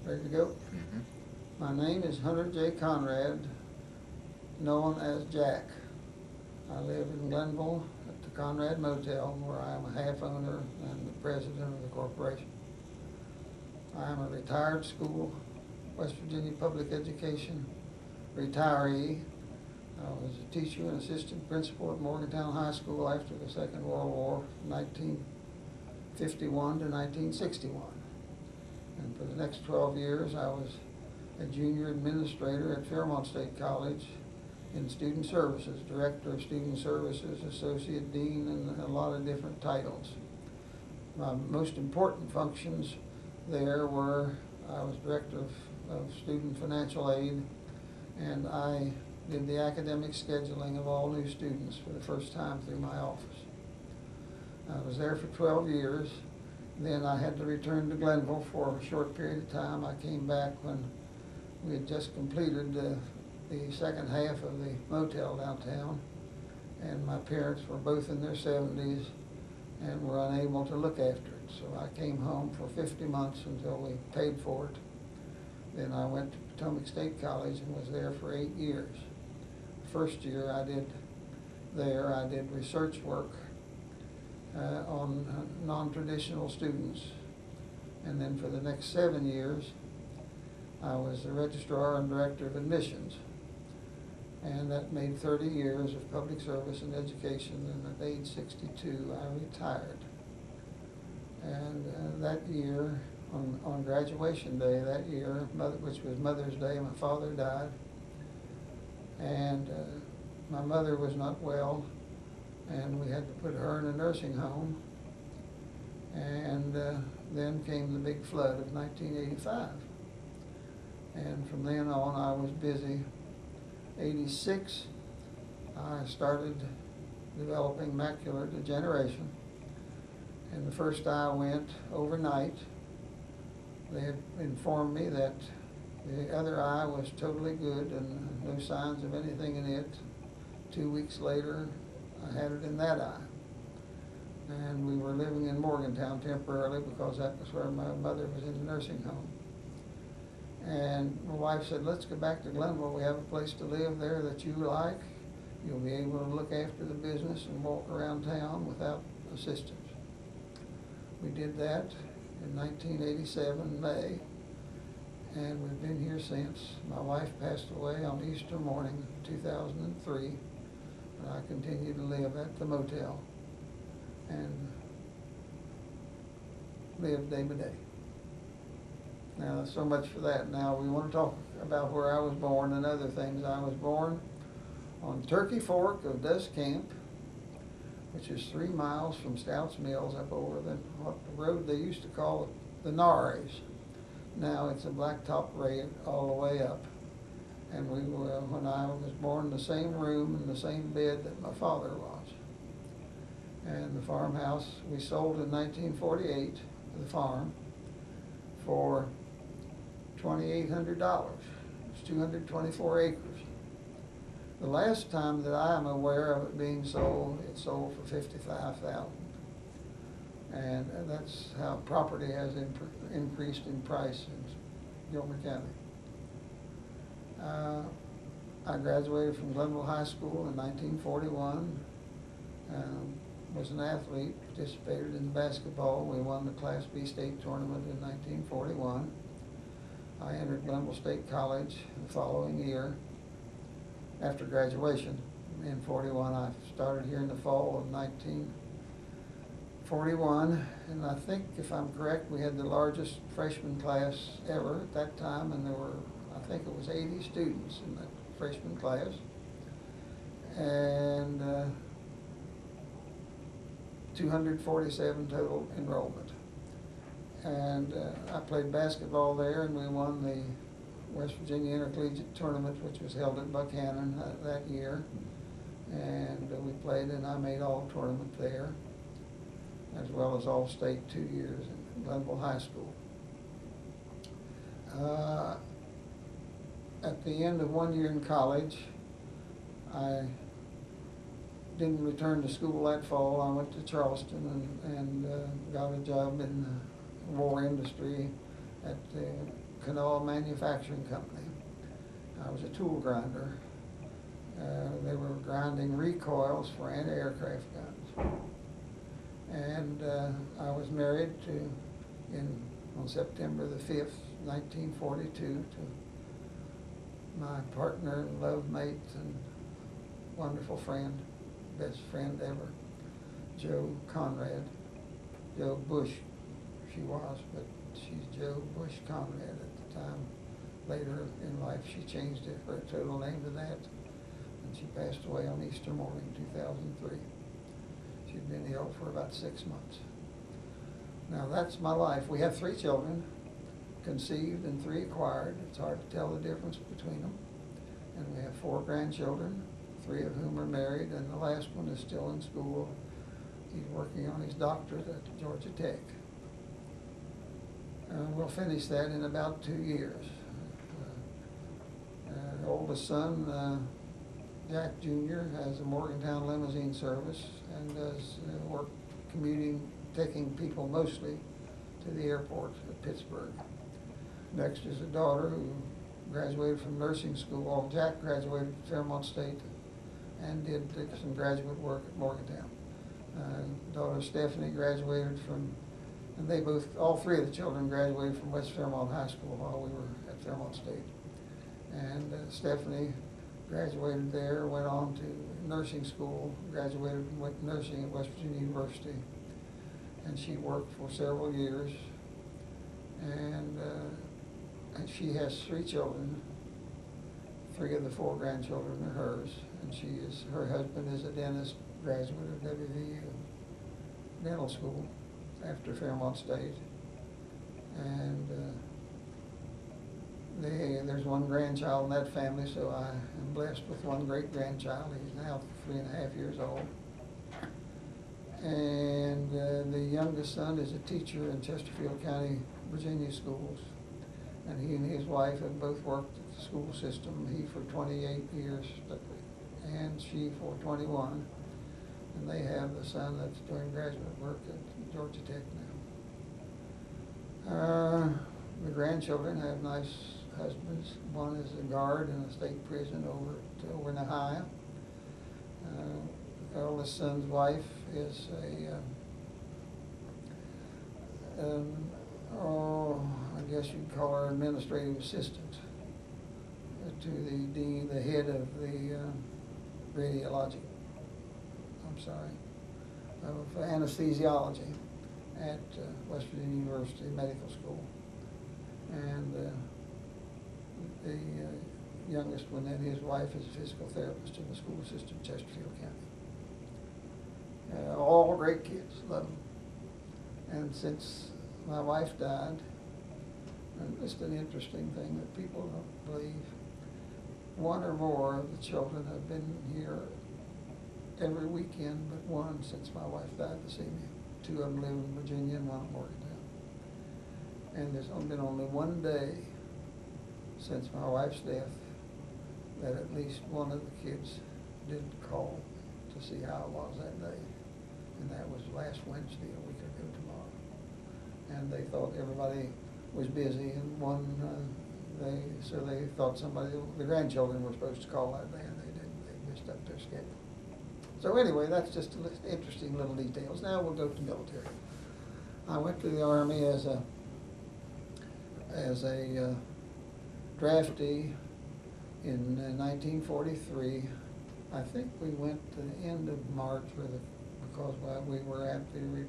Ready to go? Mm-hmm. My name is Hunter J. Conrad, known as Jack. I live in Glenville at the Conrad Motel, where I am a half owner and the president of the corporation. I am a retired school, West Virginia public education retiree. I was a teacher and assistant principal at Morgantown High School after the Second World War, from 1951 to 1961. And for the next 12 years, I was a junior administrator at Fairmont State College in student services, director of student services, associate dean, and a lot of different titles. My most important functions there were I was director of student financial aid, and I did the academic scheduling of all new students for the first time through my office. I was there for 12 years. Then I had to return to Glenville for a short period of time. I came back when we had just completed the second half of the motel downtown, and my parents were both in their 70s and were unable to look after it. So I came home for 50 months until we paid for it. Then I went to Potomac State College and was there for 8 years. First year I did research work on non-traditional students. And then for the next 7 years, I was the registrar and director of admissions. And that made 30 years of public service and education, and at age 62, I retired. And that year, on graduation day that year, which was Mother's Day, my father died. And my mother was not well, and we had to put her in a nursing home. And then came the big flood of 1985. And from then on, I was busy. 86, I started developing macular degeneration. And the first eye went overnight. They had informed me that the other eye was totally good and no signs of anything in it. 2 weeks later, I had it in that eye. And we were living in Morgantown temporarily because that was where my mother was in the nursing home. And my wife said, let's go back to Glenville. We have a place to live there that you like. You'll be able to look after the business and walk around town without assistance. We did that in 1987, May, and we've been here since. My wife passed away on Easter morning, 2003, and I continue to live at the motel and live day by day. Now, so much for that. Now, we want to talk about where I was born and other things. I was born on Turkey Fork of Dust Camp, which is 3 miles from Stouts Mills up over what the road they used to call the Narres. Now it's a blacktop road all the way up. And we were, when I was born, in the same room and the same bed that my father was. And the farmhouse we sold in 1948, the farm, for $2,800. It's 224 acres. The last time that I am aware of it being sold, it sold for $55,000. And that's how property has increased in price in Gilmer County. I graduated from Glenville High School in 1941. Was an athlete, participated in basketball. We won the Class B state tournament in 1941. I entered Glenville State College the following year. After graduation in 41, I started here in the fall of 1941, and I think, if I'm correct, we had the largest freshman class ever at that time, and there were, I think it was 80 students in that freshman class, and 247 total enrollment. And I played basketball there, and we won the West Virginia Intercollegiate Tournament, which was held at Buchanan that year. And we played, and I made all tournament there, as well as all state 2 years in Glenville High School. At the end of 1 year in college, I didn't return to school that fall. I went to Charleston and got a job in the war industry at the Kanawha Manufacturing Company. I was a tool grinder. They were grinding recoils for anti-aircraft guns. And I was married on September the 5th, 1942, to my partner and love mate and wonderful friend, best friend ever, Joe Conrad. Joe Bush she was, but she's Joe Bush Conrad at the time. Later in life she changed her total name to that, and she passed away on Easter morning, 2003. She'd been ill for about 6 months. Now that's my life. We have 3 children, conceived and 3 acquired. It's hard to tell the difference between them. And we have 4 grandchildren, 3 of whom are married, and the last one is still in school. He's working on his doctorate at Georgia Tech. We'll finish that in about 2 years. The oldest son, Jack Jr., has a Morgantown limousine service and does work commuting, taking people mostly to the airport at Pittsburgh. Next is a daughter who graduated from nursing school. Well, Jack graduated from Fairmont State and did some graduate work at Morgantown. Daughter Stephanie graduated from, and they both, all 3 of the children graduated from West Fairmont High School while we were at Fairmont State. And Stephanie graduated there, went on to nursing school, graduated and went nursing at West Virginia University. And she worked for several years. And she has 3 children. 3 of the 4 grandchildren are hers. And her husband is a dentist, graduate of WVU dental school after Fairmont State. And there's 1 grandchild in that family, so I am blessed with 1 great-grandchild. He's now 3.5 years old. And the youngest son is a teacher in Chesterfield County, Virginia schools. And he and his wife have both worked at the school system, he for 28 years, and she for 21. And they have the son that's doing graduate work at Georgia Tech now. The grandchildren have nice husbands. One is a guard in a state prison over in Ohio. The eldest son's wife is I guess you'd call her administrative assistant to the dean, the head of the radiology. Of anesthesiology at West Virginia University Medical School. And the youngest one, and his wife, is a physical therapist in the school system, Chesterfield County. All great kids, love them. And since my wife died, and just an interesting thing that people don't believe, 1 or more of the children have been here every weekend but 1 since my wife died to see me. 2 of them live in Virginia and 1 in Morgantown. And there's been only 1 day since my wife's death that at least 1 of the kids did call to see how I was that day. And that was last Wednesday, a week ago tomorrow. And they thought everybody was busy, and so they thought the grandchildren were supposed to call that day, and they didn't. They messed up their schedule. So anyway, that's just interesting little details. Now we'll go to military. I went to the Army as a draftee in 1943. I think we went to the end of March because we were at the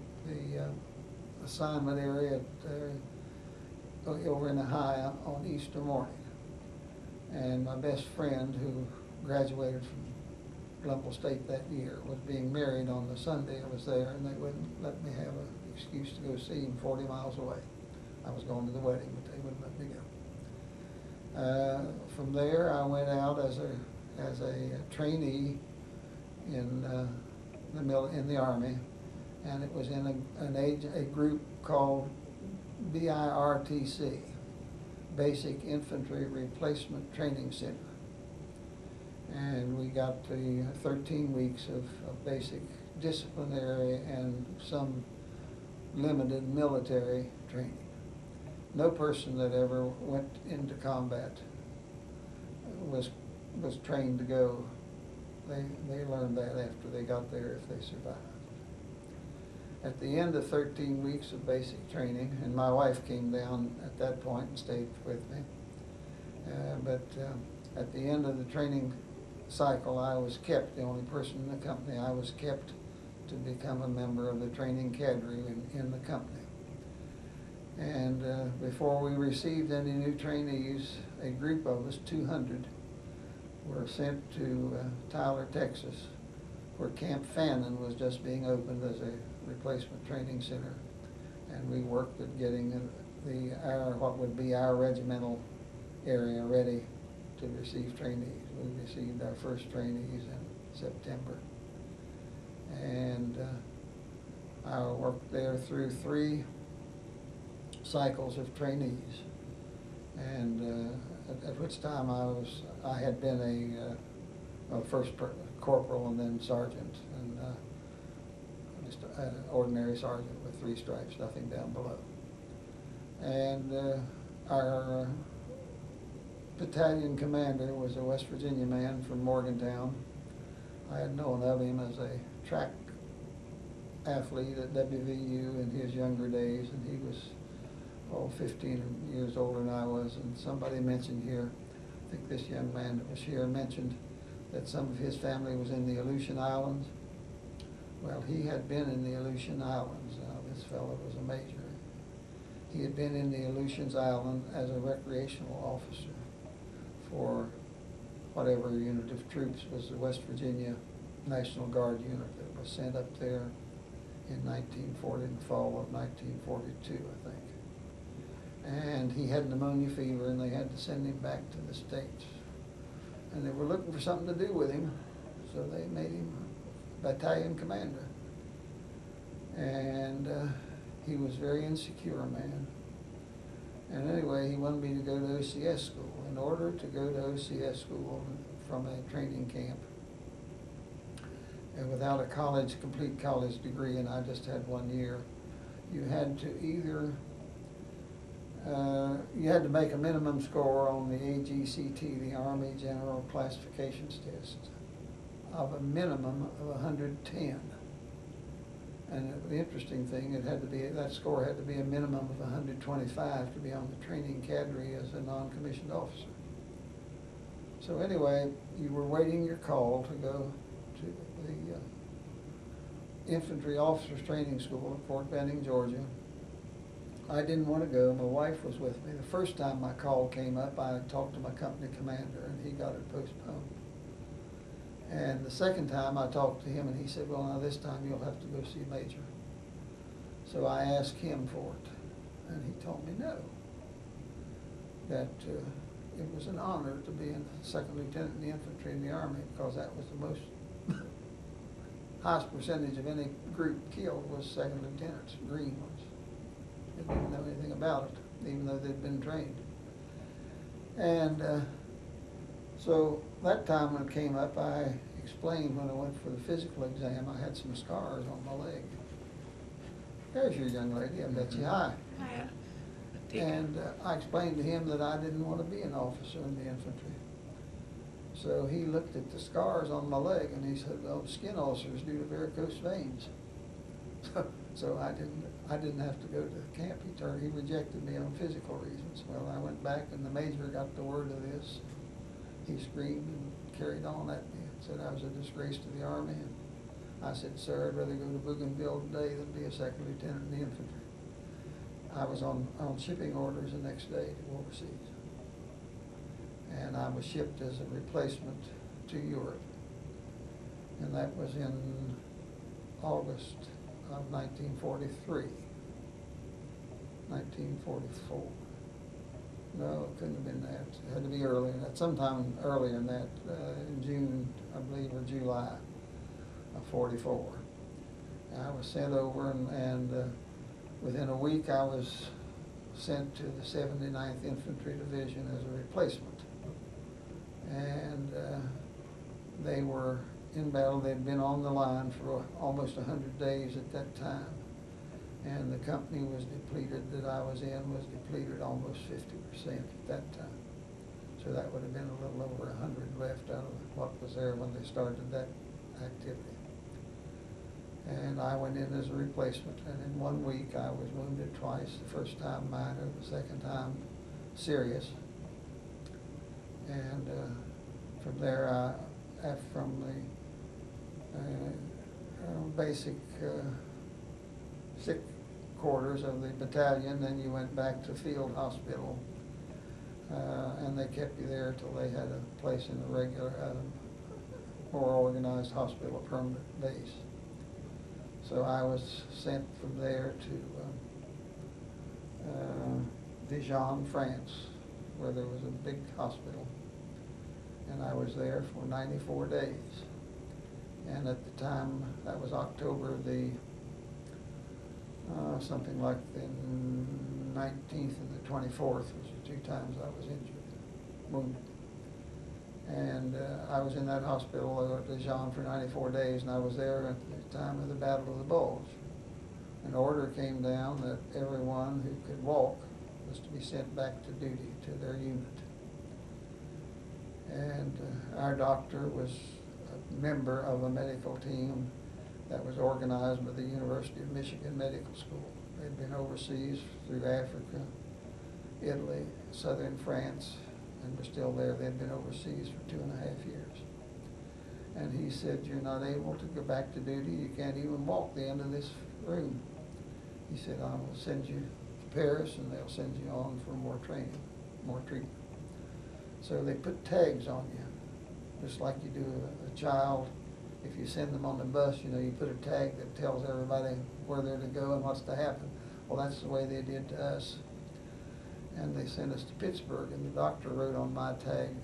assignment area over in Ohio on Easter morning. And my best friend, who graduated from Glenville State that year, was being married on the Sunday I was there, and they wouldn't let me have an excuse to go see him 40 miles away. I was going to the wedding, but they wouldn't let me go. From there, I went out as a trainee in the Army, and it was in a group called BIRTC, Basic Infantry Replacement Training Center. And we got the 13 weeks of basic disciplinary and some limited military training. no person that ever went into combat was trained to go. They learned that after they got there if they survived. At the end of 13 weeks of basic training, and my wife came down at that point and stayed with me, but at the end of the training cycle, I was kept, the only person in the company, I was kept to become a member of the training cadre in the company. And before we received any new trainees, a group of us, 200, were sent to Tyler, Texas, where Camp Fannin was just being opened as a replacement training center. And we worked at getting what would be our regimental area ready to receive trainees. We received our first trainees in September. And I worked there through 3 cycles of trainees, and at which time I had been a first corporal and then sergeant, and just an ordinary sergeant with 3 stripes, nothing down below. And our battalion commander was a West Virginia man from Morgantown. I had known of him as a track athlete at WVU in his younger days, and he was 15 years older than I was. And somebody mentioned here, I think this young man that was here mentioned that some of his family was in the Aleutian Islands. Well, he had been in the Aleutian Islands. Now, this fellow was a major. He had been in the Aleutian Islands as a recreational officer for whatever unit of troops was the West Virginia National Guard unit that was sent up there in 1940, in the fall of 1942, I think. And he had pneumonia fever, and they had to send him back to the States. And they were looking for something to do with him, so they made him battalion commander. And he was a very insecure man. And anyway, he wanted me to go to OCS school. In order to go to OCS school from a training camp, and without a complete college degree, and I just had 1 year, you had to either you had to make a minimum score on the AGCT, the Army General Classifications Test, of a minimum of 110. And the interesting thing, that score had to be a minimum of 125 to be on the training cadre as a non-commissioned officer. So anyway, you were waiting your call to go to the Infantry Officers Training School at Fort Benning, Georgia. I didn't want to go. My wife was with me. The first time my call came up, I talked to my company commander, and he got it postponed. And the second time I talked to him, and he said, well, now this time you'll have to go see Major. So I asked him for it, and he told me no, that it was an honor to be a second lieutenant in the infantry in the Army, because that was the most highest percentage of any group killed was second lieutenants, green ones. They didn't know anything about it, even though they'd been trained. And so that time when it came up, I explained when I went for the physical exam, I had some scars on my leg. There's your young lady, I bet you hi. And I explained to him that I didn't want to be an officer in the infantry. So he looked at the scars on my leg and he said, "Oh, skin ulcers due to varicose veins." So I didn't have to go to camp. He rejected me on physical reasons. Well, I went back and the major got the word of this. He screamed and carried on at me and said I was a disgrace to the Army. And I said, "Sir, I'd rather go to Bougainville today than be a second lieutenant in the infantry." I was on shipping orders the next day to go overseas. And I was shipped as a replacement to Europe. And that was in August of 1943. 1944. No, it couldn't have been that. It had to be earlier than that. Sometime earlier than that, in June, I believe, or July of 44. And I was sent over, and within a week I was sent to the 79th Infantry Division as a replacement. And they were in battle. They'd been on the line for almost 100 days at that time. And the company was depleted that I was in was depleted almost 50% at that time. So that would have been a little over 100 left out of what was there when they started that activity. And I went in as a replacement, and in 1 week I was wounded twice, the first time minor, the second time serious. And from there, from the basic sick quarters of the battalion, then you went back to field hospital, and they kept you there till they had a place in a regular, more organized hospital, a permanent base. So I was sent from there to Dijon, France, where there was a big hospital, and I was there for 94 days. And at the time, that was October the something like the 19th and the 24th was the 2 times I was injured, wounded. And I was in that hospital at Dijon for 94 days, and I was there at the time of the Battle of the Bulge. An order came down that everyone who could walk was to be sent back to duty to their unit. And our doctor was a member of a medical team that was organized by the University of Michigan Medical School. They'd been overseas through Africa, Italy, southern France, and were still there. They'd been overseas for 2.5 years. And he said, "You're not able to go back to duty. You can't even walk the end of this room." He said, "I will send you to Paris, and they'll send you on for more training, more treatment." So they put tags on you, just like you do a child. If you send them on the bus, you know, you put a tag that tells everybody where they're to go and what's to happen. Well, that's the way they did to us. And they sent us to Pittsburgh, and the doctor wrote on my tag,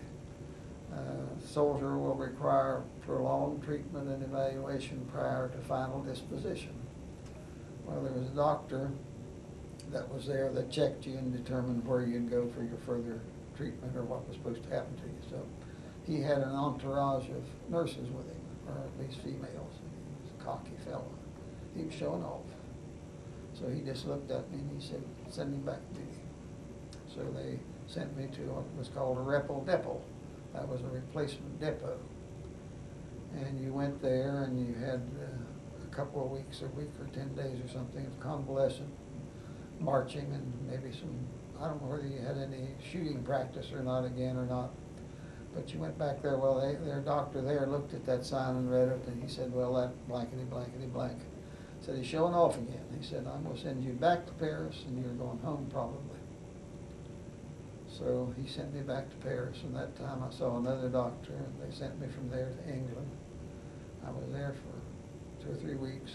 "Soldier will require prolonged treatment and evaluation prior to final disposition." Well, there was a doctor that was there that checked you and determined where you'd go for your further treatment or what was supposed to happen to you. So he had an entourage of nurses with him, or at least females. He was a cocky fellow. He was showing off. So he just looked at me and he said, "Send me back to duty." So they sent me to what was called a Repel depot. That was a replacement depot. And you went there and you had a couple of weeks, a week or 10 days or something of convalescent, marching, and maybe some, I don't know whether you had any shooting practice or not again or not. But you went back there. Well, their doctor there looked at that sign and read it, and he said, "Well, that blankety blankety blank." Said, "He's showing off again." He said, "I'm going to send you back to Paris, and you're going home probably." So he sent me back to Paris, and that time I saw another doctor, and they sent me from there to England. I was there for 2 or 3 weeks,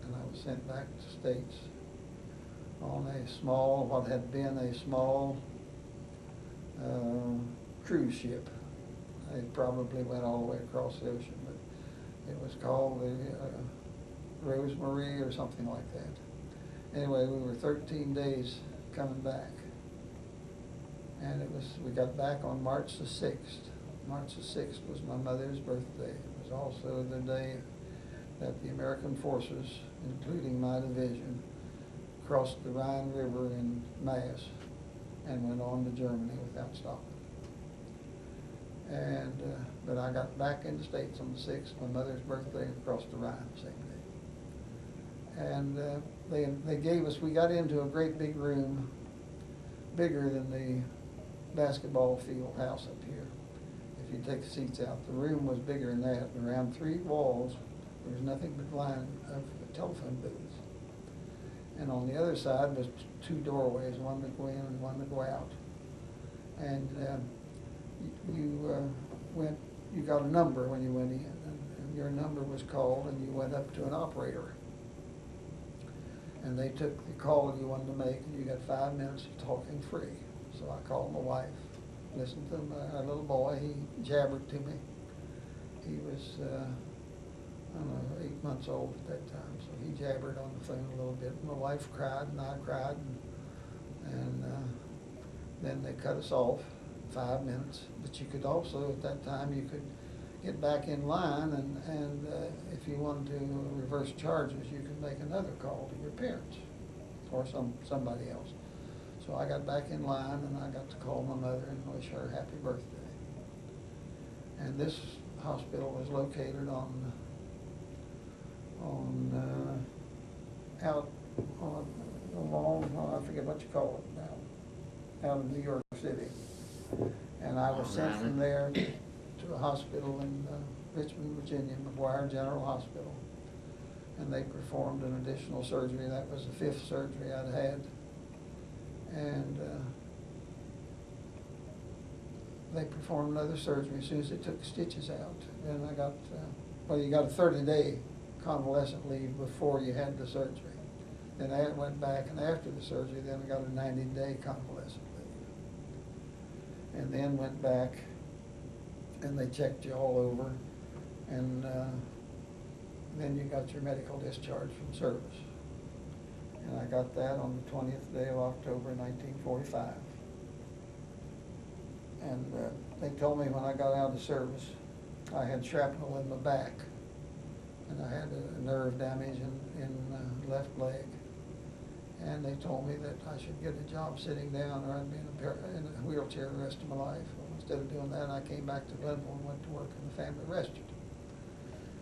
and I was sent back to the States on a small, what had been a small cruise ship. They probably went all the way across the ocean, but it was called the Rosemary or something like that. Anyway, we were 13 days coming back. And we got back on March the 6th. March the 6th was my mother's birthday. It was also the day that the American forces, including my division, crossed the Rhine River in mass and went on to Germany without stopping. And but I got back in the States on the 6th, my mother's birthday, and crossed the Rhine the same day. And they gave us, we got into a great big room, bigger than the basketball field house up here. If you take the seats out, the room was bigger than that. And around 3 walls, there was nothing but line of telephone booths. And on the other side was 2 doorways, one to go in and one to go out. And you got a number when you went in, and your number was called, and you went up to an operator. And they took the call you wanted to make, and you got 5 minutes of talking free. So I called my wife, listened to our little boy. He jabbered to me. He was, I don't know, 8 months old at that time, so he jabbered on the phone a little bit. My wife cried, and I cried, and then they cut us off 5 minutes. But you could also, at that time, you could get back in line, and if you wanted to reverse charges, you could make another call to your parents or somebody else. So I got back in line, and I got to call my mother and wish her happy birthday. And this hospital was located out on along, I forget what you call it now, out of New York City. And I was sent from there to a hospital in Richmond, Virginia, McGuire General Hospital. And they performed an additional surgery. That was the 5th surgery I'd had. And they performed another surgery as soon as they took the stitches out. Then I got, well, you got a 30-day convalescent leave before you had the surgery. Then I went back, and after the surgery, then I got a 90-day convalescent leave. And then went back, and they checked you all over, and then you got your medical discharge from service. And I got that on the 20th day of October, 1945. And they told me when I got out of service, I had shrapnel in my back, and I had a nerve damage in left leg. And they told me that I should get a job sitting down, or I'd be in a wheelchair the rest of my life. Well, instead of doing that, I came back to Glenville and went to work in the family restaurant.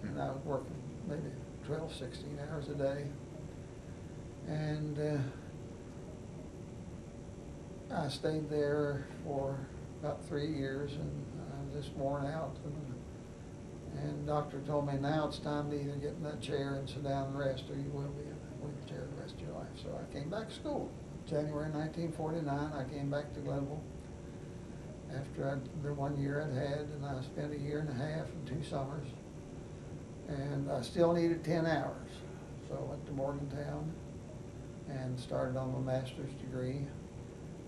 And I was working maybe 12, 16 hours a day. And I stayed there for about 3 years, and I was just worn out. And the doctor told me, now it's time to either get in that chair and sit down and rest, or you will be in a wheelchair the rest of your life. So I came back to school. January 1949, I came back to Glenville after the 1 year I'd had, and I spent a year and a half and 2 summers. And I still needed 10 hours. So I went to Morgantown and started on my master's degree.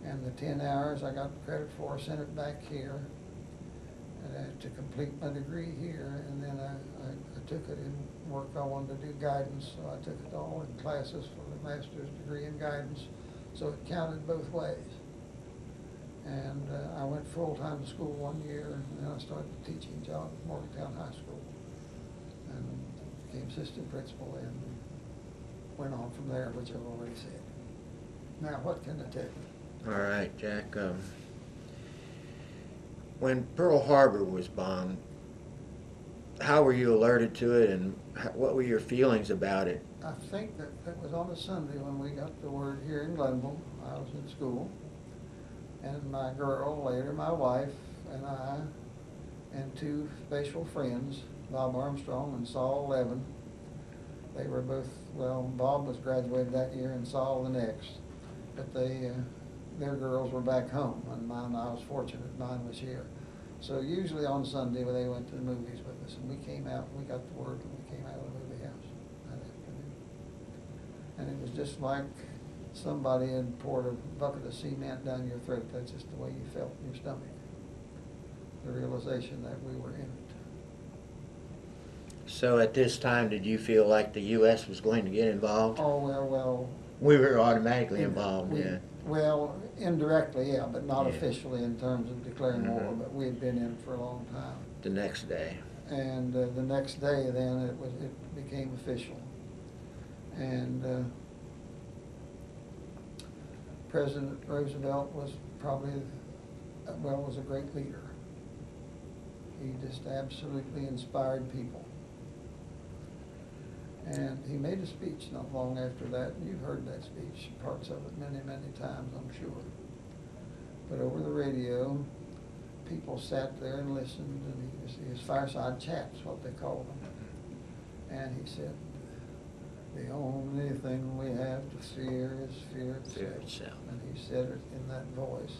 And the 10 hours I got credit for, sent it back here to complete my degree here. And then I took it in work. I wanted to do guidance, so I took it all in classes for the master's degree in guidance. So it counted both ways. And I went full-time to school 1 year, and then I started a teaching job at Morgantown High School. And became assistant principal and went on from there, which I've already said. Now, what can I tell you? All right, Jack. When Pearl Harbor was bombed, how were you alerted to it, and what were your feelings about it? I think that it was on a Sunday when we got the word here in Glenville. I was in school, and my girl, later my wife, and I, and 2 special friends, Bob Armstrong and Saul Levin. They were both, well, Bob was graduated that year and Saul the next, but their girls were back home, and mine, I was fortunate mine was here. So usually on Sunday they went to the movies with us, and we came out, we got the word, and we came out of the movie house that afternoon. And it was just like somebody had poured a bucket of cement down your throat. That's just the way you felt in your stomach. The realization that we were in it. So at this time, did you feel like the U.S. was going to get involved? Oh, well. We were automatically involved, yeah. Well, indirectly, yeah, but not Yeah. officially in terms of declaring war, but we had been in for a long time. The next day. And the next day, then, it became official. And President Roosevelt was probably, was a great leader. He just absolutely inspired people. And he made a speech not long after that, and you've heard that speech, parts of it many, many times, I'm sure. But over the radio, people sat there and listened, and his fireside chats, what they called them. And he said, the only thing we have to fear is fear itself. And he said it in that voice.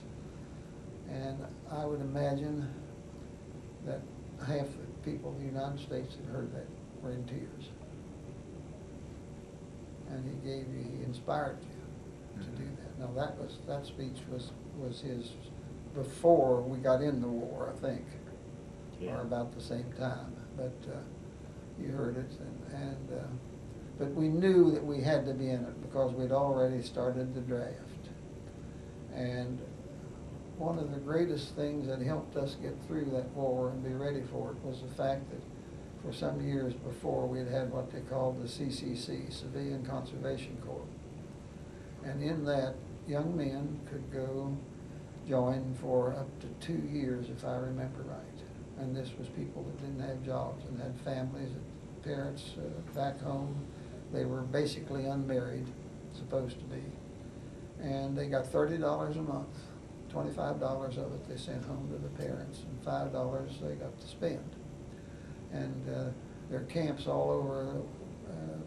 And I would imagine that half the people in the United States that heard that were in tears. And he inspired you to do that. Now that speech was his before we got in the war, I think, or about the same time. But you heard it, but we knew that we had to be in it because we'd already started the draft. And one of the greatest things that helped us get through that war and be ready for it was the fact that for some years before we had had what they called the CCC, Civilian Conservation Corps. And in that, young men could go join for up to 2 years, if I remember right. And this was people that didn't have jobs and had families, parents back home. They were basically unmarried, supposed to be. And they got $30 a month. $25 of it they sent home to the parents, and $5 they got to spend. And there are camps all over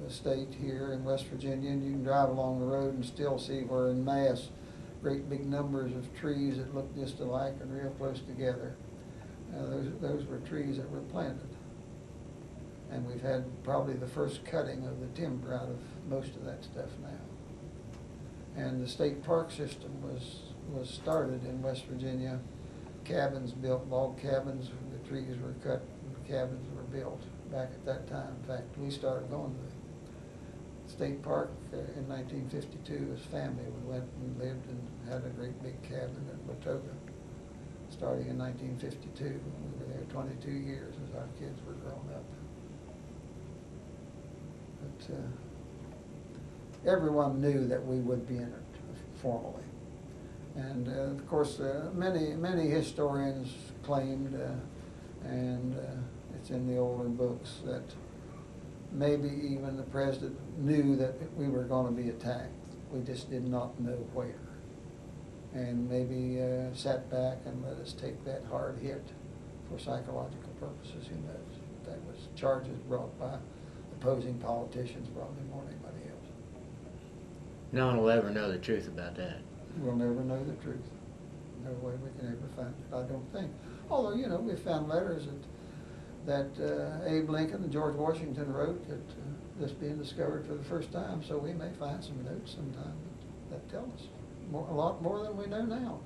the state here in West Virginia, and you can drive along the road and still see where in mass, great big numbers of trees that look just alike and real close together. Those were trees that were planted. And we've had probably the first cutting of the timber out of most of that stuff now. And the state park system was started in West Virginia. Cabins built, log cabins, the trees were cut, and cabins were built back at that time. In fact, we started going to the state park in 1952 as family. We went and lived and had a great big cabin in Watoga, starting in 1952. We were there 22 years as our kids were growing up. But everyone knew that we would be in it formally. And of course, many historians claimed, and it's in the older books, that maybe even the president knew that we were going to be attacked. We just did not know where. And maybe sat back and let us take that hard hit for psychological purposes. Who knows? That was charges brought by opposing politicians, probably more than anybody else. No one will ever know the truth about that. We'll never know the truth. No way we can ever find it, I don't think. Although, you know, we found letters that Abe Lincoln and George Washington wrote that this being discovered for the first time, so we may find some notes sometime that tell us a lot more than we know now.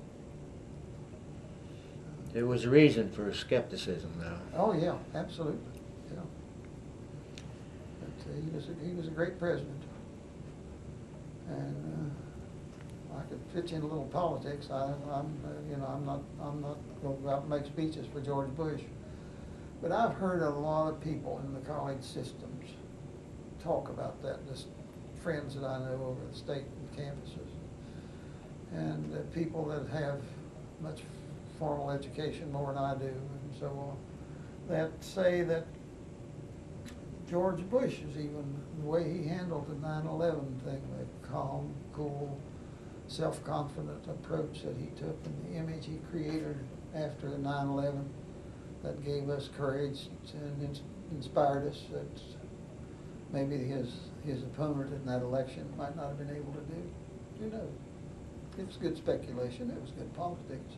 There was a reason for skepticism, though. Oh, yeah, absolutely, yeah. But he was a great president. And I could fit you in a little politics. I'm not going to go out and make speeches for George Bush. But I've heard a lot of people in the college systems talk about that, just friends that I know over the state and campuses. And people that have much formal education, more than I do, and so on, that say that George Bush is even, the way he handled the 9/11 thing, the calm, cool, self-confident approach that he took, and the image he created after the 9/11 that gave us courage and inspired us, that maybe his opponent in that election might not have been able to do. Who knows? It was good speculation. It was good politics.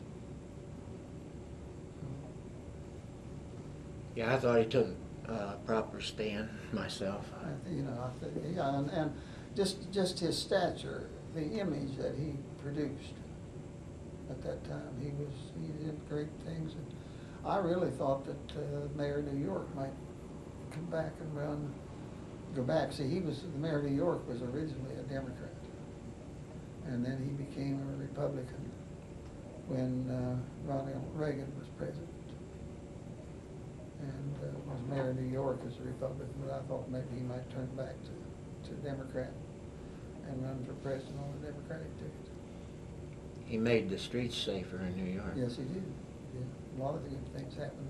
Yeah, I thought he took a proper stand myself. And just his stature, the image that he produced at that time, he did great things. And I really thought that Mayor of New York might come back and go back. See, the Mayor of New York was originally a Democrat, and then he became a Republican when Ronald Reagan was president. And was Mayor of New York as a Republican, but I thought maybe he might turn back to Democrat and run for president on the Democratic ticket. He made the streets safer in New York. Yes, he did. Yeah. A lot of the good things happened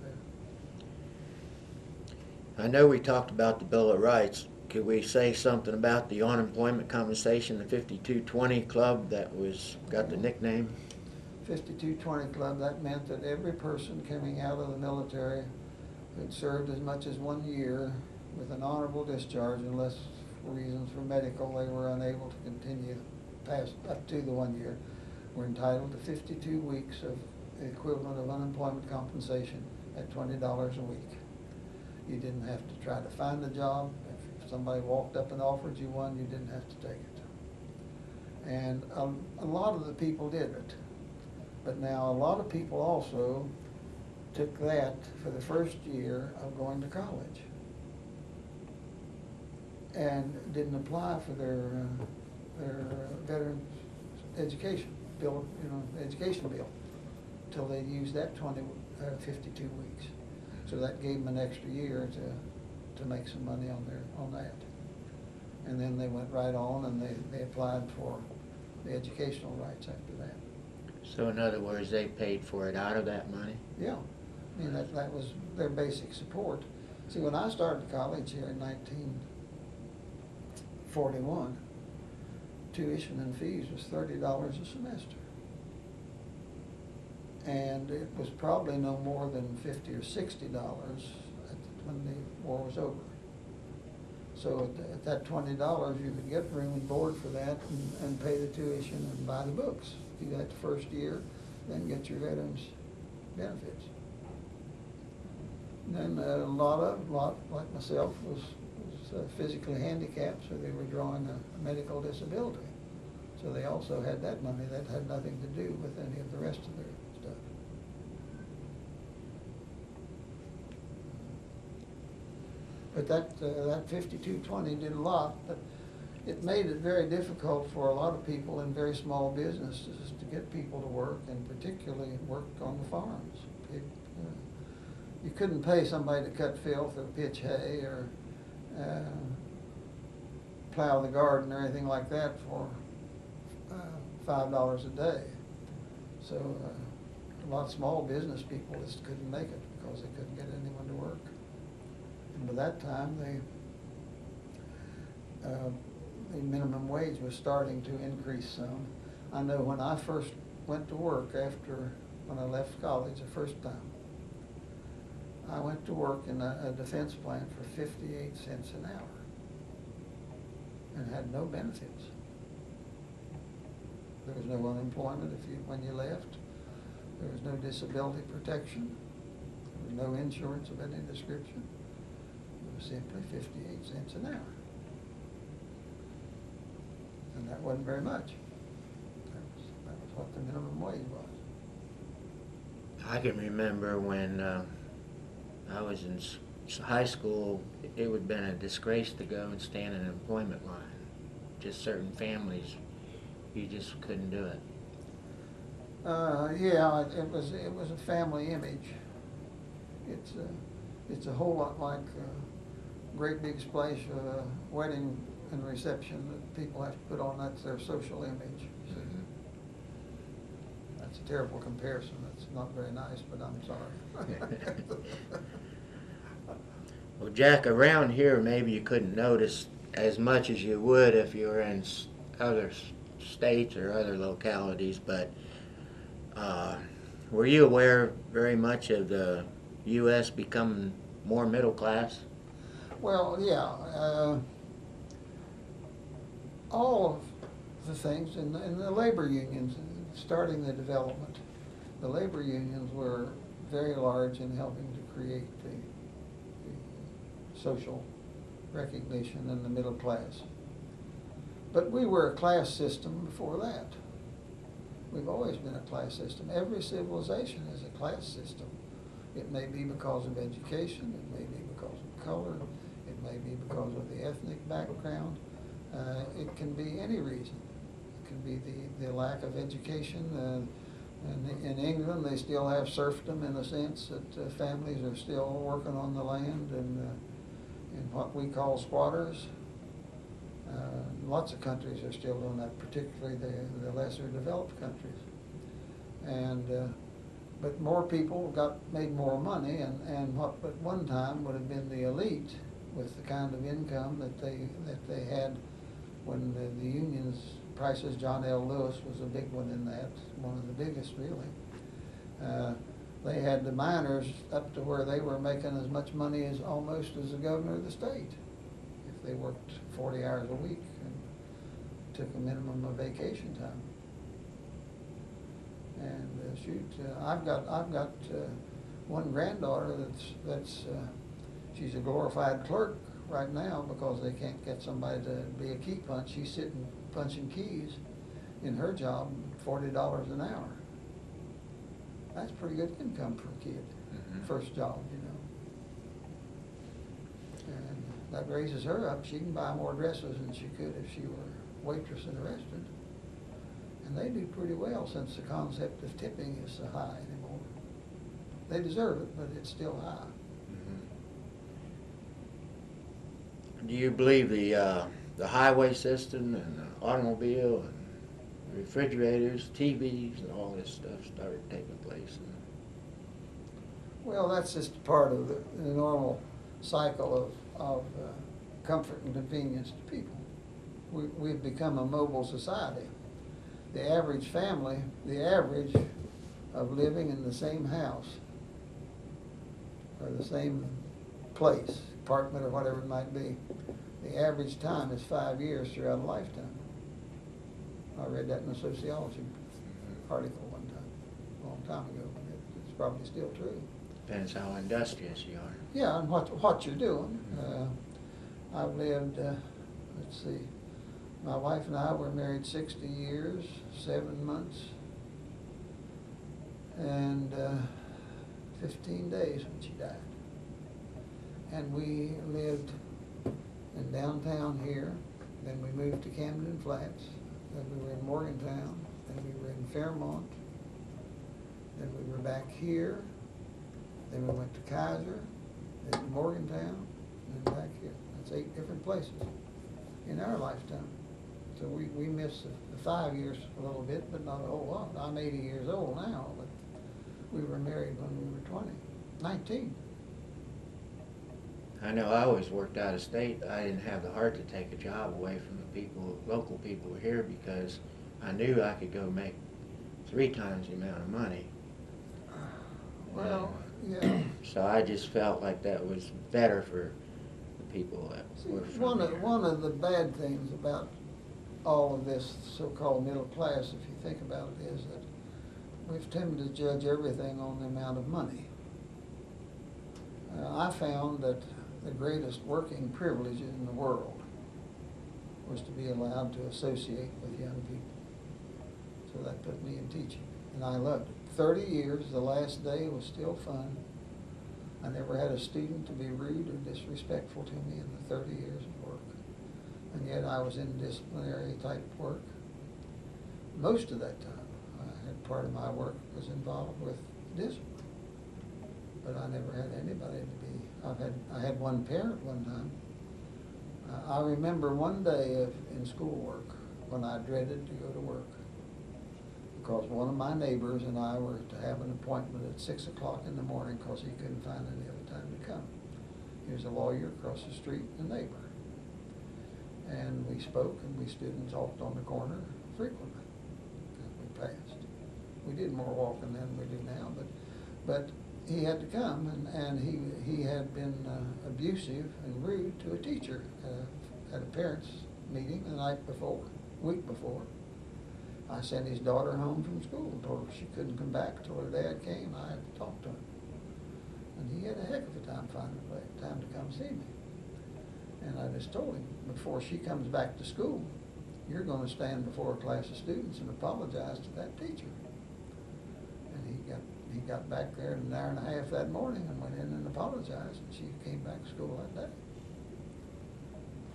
there. I know we talked about the Bill of Rights. Could we say something about the unemployment compensation, the 5220 Club that got the nickname? 5220 Club, that meant that every person coming out of the military who'd served as much as 1 year with an honorable discharge, unless for reasons for medical they were unable to continue past up to the 1 year, were entitled to 52 weeks of the equivalent of unemployment compensation at $20 a week. You didn't have to try to find a job. If somebody walked up and offered you one, you didn't have to take it. And a lot of the people did it. But now a lot of people also took that for the first year of going to college and didn't apply for their veterans education bill, education bill. till they used that 52 weeks. So that gave them an extra year to make some money on that. And then they went right on and they applied for the educational rights after that. So in other words, they paid for it out of that money? Yeah, I mean, that was their basic support. See, when I started college here in 1941, tuition and fees was $30 a semester. And it was probably no more than $50 or $60 when the war was over. So at that $20, you could get room and board for that and pay the tuition and buy the books. Do that the first year, then get your veterans benefits. And then a lot like myself was physically handicapped, so they were drawing a medical disability. So they also had that money. That had nothing to do with any of the rest of their stuff. But that 5220 did a lot, but it made it very difficult for a lot of people in very small businesses to get people to work, and particularly work on the farms. You couldn't pay somebody to cut filth or pitch hay or plow the garden or anything like that for $5 a day. So a lot of small business people just couldn't make it because they couldn't get anyone to work. And by that time, the minimum wage was starting to increase some. I know when I first went to work when I left college the first time, I went to work in a defense plant for 58 cents an hour and had no benefits. There was no unemployment when you left. There was no disability protection. There was no insurance of any description. It was simply 58 cents an hour. And that wasn't very much. That was what the minimum wage was. I can remember when I was in high school, it would have been a disgrace to go and stand in an employment line. Just certain families, you just couldn't do it. Yeah, it was a family image. It's a whole lot like a great big splash of a wedding and reception that people have to put on. That's their social image. Mm-hmm. That's a terrible comparison. That's not very nice, but I'm sorry. Well, Jack, around here maybe you couldn't notice as much as you would if you were in other states or other localities, but were you aware very much of the U.S. becoming more middle class? Well, yeah. All of the things in the labor unions, starting the development, the labor unions were very large in helping to create the social recognition in the middle class. But we were a class system before that. We've always been a class system. Every civilization is a class system. It may be because of education, it may be because of color, it may be because of the ethnic background. It can be any reason. It can be the lack of education. And in England, they still have serfdom in the sense that families are still working on the land and in what we call squatters. Lots of countries are still doing that, particularly the lesser developed countries. But more people made more money, and what at one time would have been the elite with the kind of income that they had when the unions, Price's John L. Lewis was a big one in that, one of the biggest really. They had the miners up to where they were making as much money as almost as the governor of the state if they worked 40 hours a week and took a minimum of vacation time. And I've got one granddaughter she's a glorified clerk right now because they can't get somebody to be a key punch. She's sitting punching keys in her job, $40 an hour. That's pretty good income for a kid, first job, you know. And that raises her up. She can buy more dresses than she could if she were a waitress in a restaurant. And And they do pretty well since the concept of tipping is so high anymore. They deserve it, but it's still high. Do you believe the highway system and the automobile and refrigerators, TVs, and all this stuff started taking place? Well, that's just part of the normal cycle of comfort and convenience to people. We've become a mobile society. The average family, the average of living in the same house or the same place, apartment or whatever it might be, the average time is 5 years throughout a lifetime. I read that in a sociology article one time, a long time ago, but it's probably still true. Depends how industrious you are. Yeah, and what you're doing. I've lived, let's see, my wife and I were married 60 years, 7 months, and 15 days when she died. And we lived in downtown here, then we moved to Camden Flats, then we were in Morgantown, then we were in Fairmont, then we were back here, then we went to Kaiser, then to Morgantown, and then back here. That's 8 different places in our lifetime. So we missed the 5 years a little bit, but not a whole lot. I'm 80 years old now, but we were married when we were 19. I know I always worked out of state. I didn't have the heart to take a job away from the people, local people here, because I knew I could go make 3 times the amount of money. Well, yeah. So I just felt like that was better for the people that were from here. One of the bad things about all of this so-called middle class, if you think about it, is that we've tended to judge everything on the amount of money. I found that the greatest working privilege in the world was to be allowed to associate with young people. So that put me in teaching, and I loved it. 30 years, the last day was still fun. I never had a student to be rude or disrespectful to me in the 30 years of work. And yet I was in disciplinary type work. Most of that time, I had part of my work was involved with discipline. But I never had anybody to be, I had one parent one time. I remember one day in schoolwork when I dreaded to go to work, because one of my neighbors and I were to have an appointment at 6 o'clock in the morning because he couldn't find any other time to come. He was a lawyer across the street, a neighbor. And we spoke and we stood and talked on the corner frequently as we passed. We did more walking than we do now, but he had to come, and he had been abusive and rude to a teacher at a parents' meeting the week before. I sent his daughter home from school and told her she couldn't come back until her dad came. I had to talk to him. And he had a heck of a time finding a time to come see me. And I just told him, before she comes back to school, you're going to stand before a class of students and apologize to that teacher. And he got back there in an hour and a half that morning and went in and apologized, and she came back to school that day.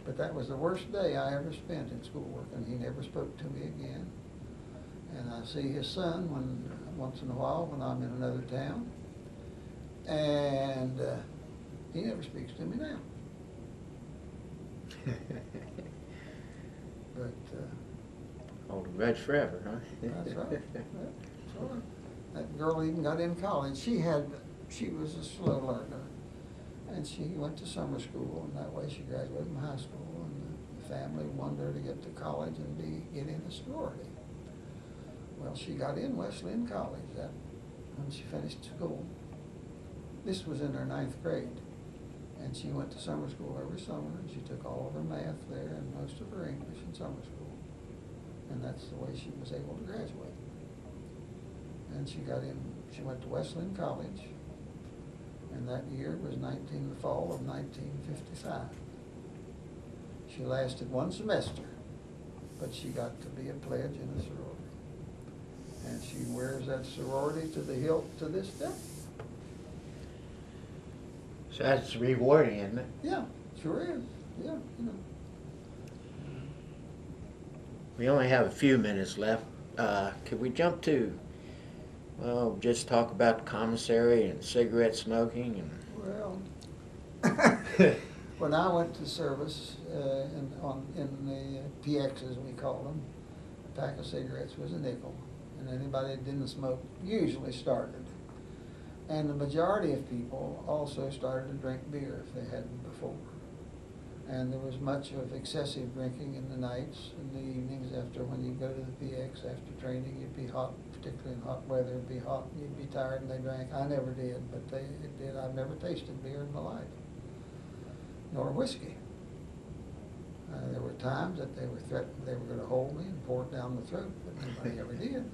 But that was the worst day I ever spent in schoolwork, and he never spoke to me again. And I see his son once in a while when I'm in another town, and he never speaks to me now. But Hold a grudge forever, huh? that's right. That's right. That girl even got in college. She was a slow learner, and she went to summer school, and that way she graduated from high school, and the family wanted her to get to college and get in a sorority. Well, she got in Wesleyan College when she finished school. This was in her 9th grade, and she went to summer school every summer, and she took all of her math there and most of her English in summer school, and that's the way she was able to graduate. And she went to Wesleyan College, and that year was the fall of 1955. She lasted 1 semester, but she got to be a pledge in a sorority. And she wears that sorority to the hilt to this day. So that's rewarding, isn't it? Yeah, sure is. Yeah, We only have a few minutes left. Could we jump to, well, just talk about the commissary and cigarette smoking and... Well, when I went to service in the PXs, we called them, a pack of cigarettes was a nickel, and anybody that didn't smoke usually started. And the majority of people also started to drink beer if they hadn't before. And there was much of excessive drinking in the nights and the evenings after, when you go to the PX after training, you'd be hot, particularly in hot weather, it'd be hot and you'd be tired, and they drank. I never did, but it did. I've never tasted beer in my life, nor whiskey. There were times that they were threatened they were going to hold me and pour it down the throat, but nobody ever did.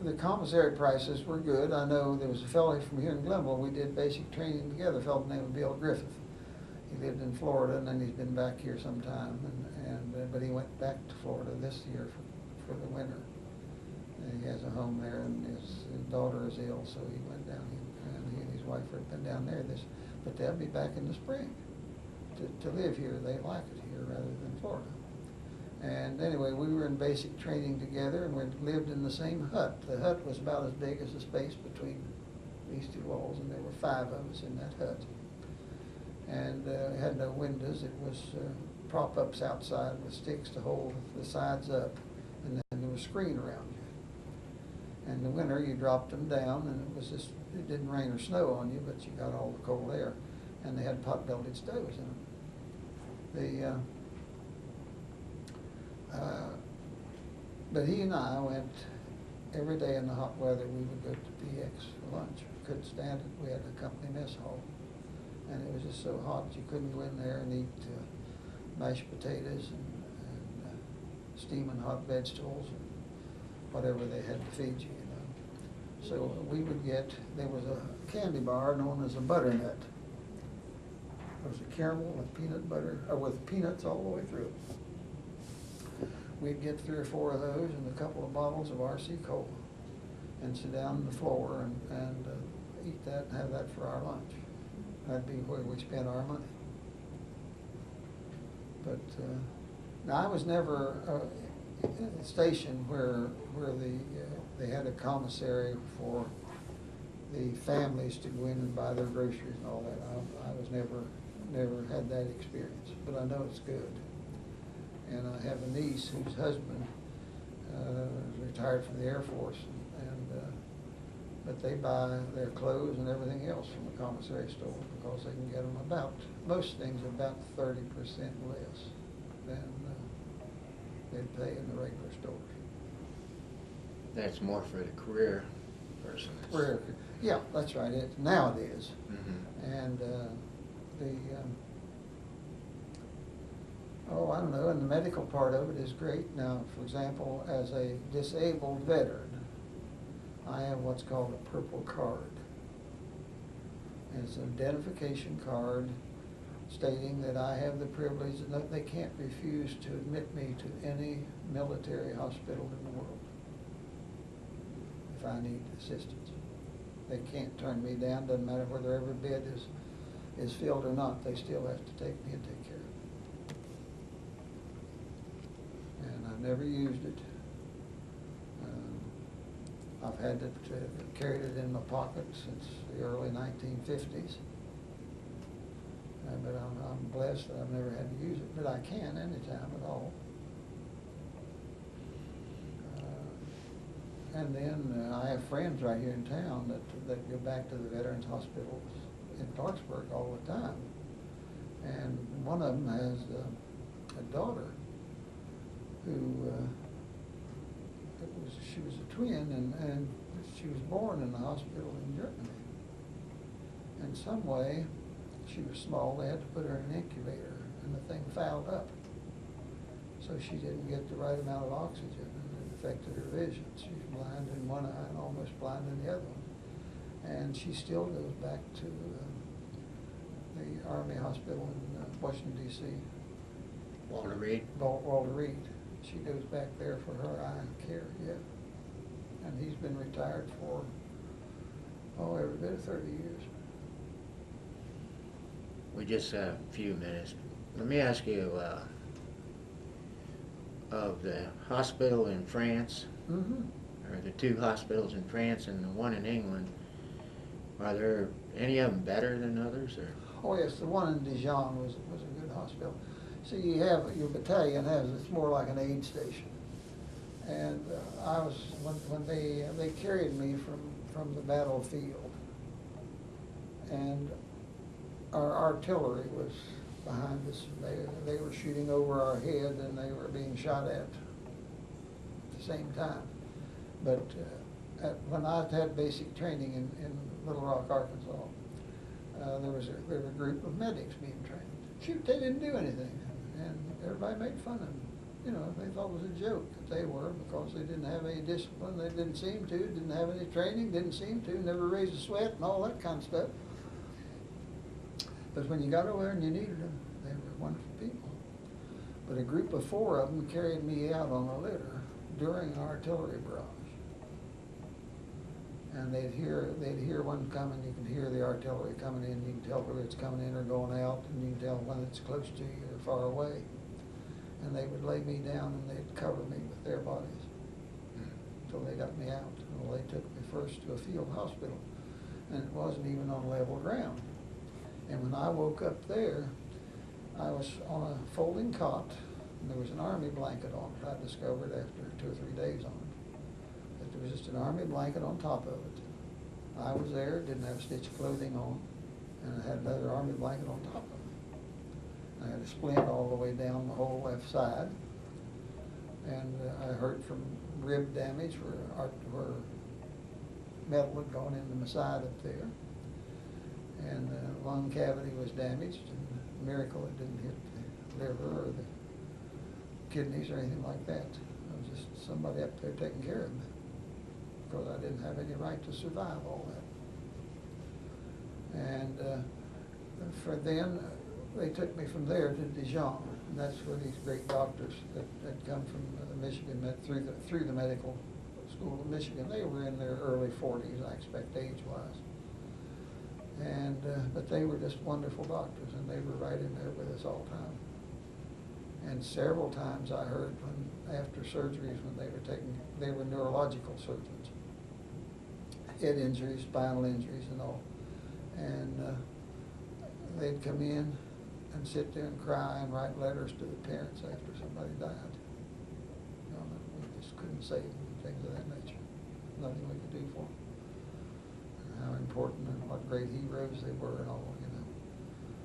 The commissary prices were good. I know there was a fellow from here in Glenville, we did basic training together, a fellow named Bill Griffith. He lived in Florida, and then he's been back here sometime, but he went back to Florida this year for the winter. And he has a home there, and his daughter is ill, so he went down, and he and his wife had been down there but they'll be back in the spring to live here. They like it here rather than Florida. And anyway, we were in basic training together, and we lived in the same hut. The hut was about as big as the space between these two walls, and there were 5 of us in that hut. And it had no windows. It was prop-ups outside with sticks to hold the sides up, and then there was a screen around you. And in the winter, you dropped them down, and it didn't rain or snow on you, but you got all the cold air. And they had pot-bellied stoves in them. But he and I went every day in the hot weather. We would go to PX for lunch. We couldn't stand it. We had a company mess hall, and it was just so hot you couldn't go in there and eat mashed potatoes and steaming hot vegetables and whatever they had to feed you, So we would there was a candy bar known as a butternut. There was a caramel with peanut butter, or with peanuts all the way through. We'd get 3 or 4 of those and a couple of bottles of RC Cola, and sit down on the floor and eat that and have that for our lunch. That'd be where we spent our money. But now I was never in a station where they had a commissary for the families to go in and buy their groceries and all that. I was never had that experience, but I know it's good. And I have a niece whose husband retired from the Air Force, but they buy their clothes and everything else from the commissary store because they can get them most things about 30% less than they'd pay in the regular stores. That's more for the career person. Yeah, that's right. Now it is. Mm-hmm. And I don't know, and the medical part of it is great. Now, for example, as a disabled veteran, I have what's called a purple card. And it's an identification card stating that I have the privilege that they can't refuse to admit me to any military hospital in the world if I need assistance. They can't turn me down. Doesn't matter whether every bed is filled or not. They still have to take me and take care of me. And I've never used it. I've had it, carried it in my pocket since the early 1950s. But I'm blessed that I've never had to use it. But I can anytime at all. And then I have friends right here in town that go back to the Veterans Hospitals in Clarksburg all the time. And one of them has a daughter who she was a twin, and she was born in the hospital in Germany. And some way, she was small, they had to put her in an incubator, and the thing fouled up. So she didn't get the right amount of oxygen, and it affected her vision. She's blind in one eye and almost blind in the other one. And she still goes back to the Army Hospital in Washington, D.C. Walter Reed? Walter Reed. She goes back there for her eye care, yeah. And he's been retired for, every bit of 30 years. We just have a few minutes. Let me ask you, of the hospital in France, Mm-hmm. or the two hospitals in France and the one in England, are there any of them better than others, or? Oh yes, the one in Dijon was a good hospital. See, you have, your battalion has, it's more like an aid station. And I was, when they carried me from the battlefield, and our artillery was behind us. They were shooting over our head, and they were being shot at the same time. But when I had basic training in Little Rock, Arkansas, there was a group of medics being trained. Shoot, they didn't do anything, and everybody made fun of them. You know, they thought it was a joke that they were, because they didn't have any discipline, they didn't seem to, didn't have any training, didn't seem to, never raised a sweat and all that kind of stuff. But when you got over there and you needed them, they were wonderful people. But a group of 4 of them carried me out on a litter during an artillery barrage. And they'd hear one coming, you can hear the artillery coming in, you can tell whether it's coming in or going out, and you can tell when it's close to you or far away. And they would lay me down and they'd cover me with their bodies until they got me out. Well, they took me first to a field hospital, and it wasn't even on level ground. And when I woke up there, I was on a folding cot, and there was an army blanket on it. I discovered after 2 or 3 days on it that there was just an army blanket on top of it. I was there, didn't have a stitch of clothing on, and I had another army blanket on top of it. I had a splint all the way down the whole left side, and I hurt from rib damage where metal had gone into my side up there, and the lung cavity was damaged, and miracle it didn't hit the liver or the kidneys or anything like that. It was just somebody up there taking care of me, because I didn't have any right to survive all that. And for then, they took me from there to Dijon, and that's where these great doctors that come from Michigan, through the medical school of Michigan, they were in their early 40s, I expect, age-wise. And but they were just wonderful doctors, and they were right in there with us all the time. And several times I heard after surgeries, when they were neurological surgeons, head injuries, spinal injuries, and all, and they'd come in and sit there and cry and write letters to the parents after somebody died. You know, we just couldn't save them, things of that nature. Nothing we could do for them. And how important and what great heroes they were and all, you know.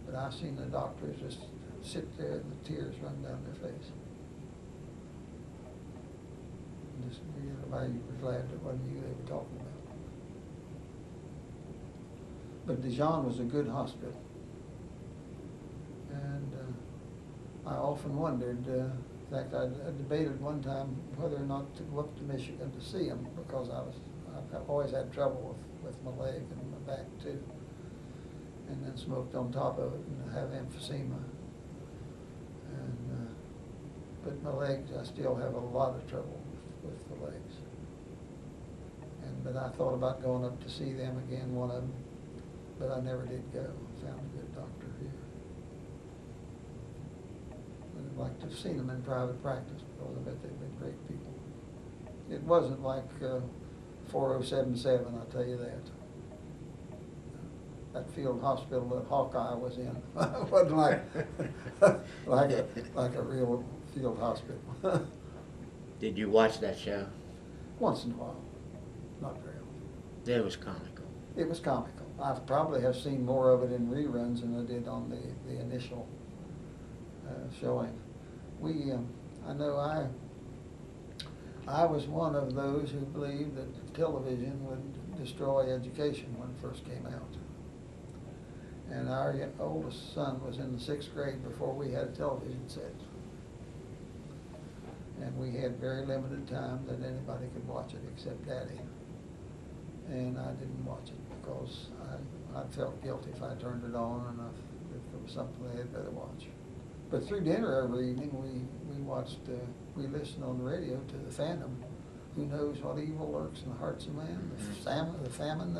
But I've seen the doctors just sit there and the tears run down their face. And just, everybody was glad it wasn't you they were talking about. But Dijon was a good hospital. And I often wondered, in fact, I debated one time whether or not to go up to Michigan to see him, because I've always had trouble with my leg and my back too, and then smoked on top of it and have emphysema. And but my legs, I still have a lot of trouble with the legs. But I thought about going up to see them again, one of them, but I never did go. Found a good doctor here. I'd like to have seen them in private practice, because I bet they've been great people. It wasn't like 4077, I'll tell you that. That field hospital that Hawkeye was in wasn't like a real field hospital. Did you watch that show? Once in a while, not very often. It was comical. It was comical. I probably have seen more of it in reruns than I did on the initial showing. I know I was one of those who believed that television would destroy education when it first came out. And our oldest son was in the 6th grade before we had a television set. And we had very limited time that anybody could watch it except Daddy. And I didn't watch it because I felt guilty if I turned it on, and if there was something they had better watch. But through dinner every evening, we watched, we listened on the radio to The Phantom. Who knows what evil lurks in the hearts of man? The Phantom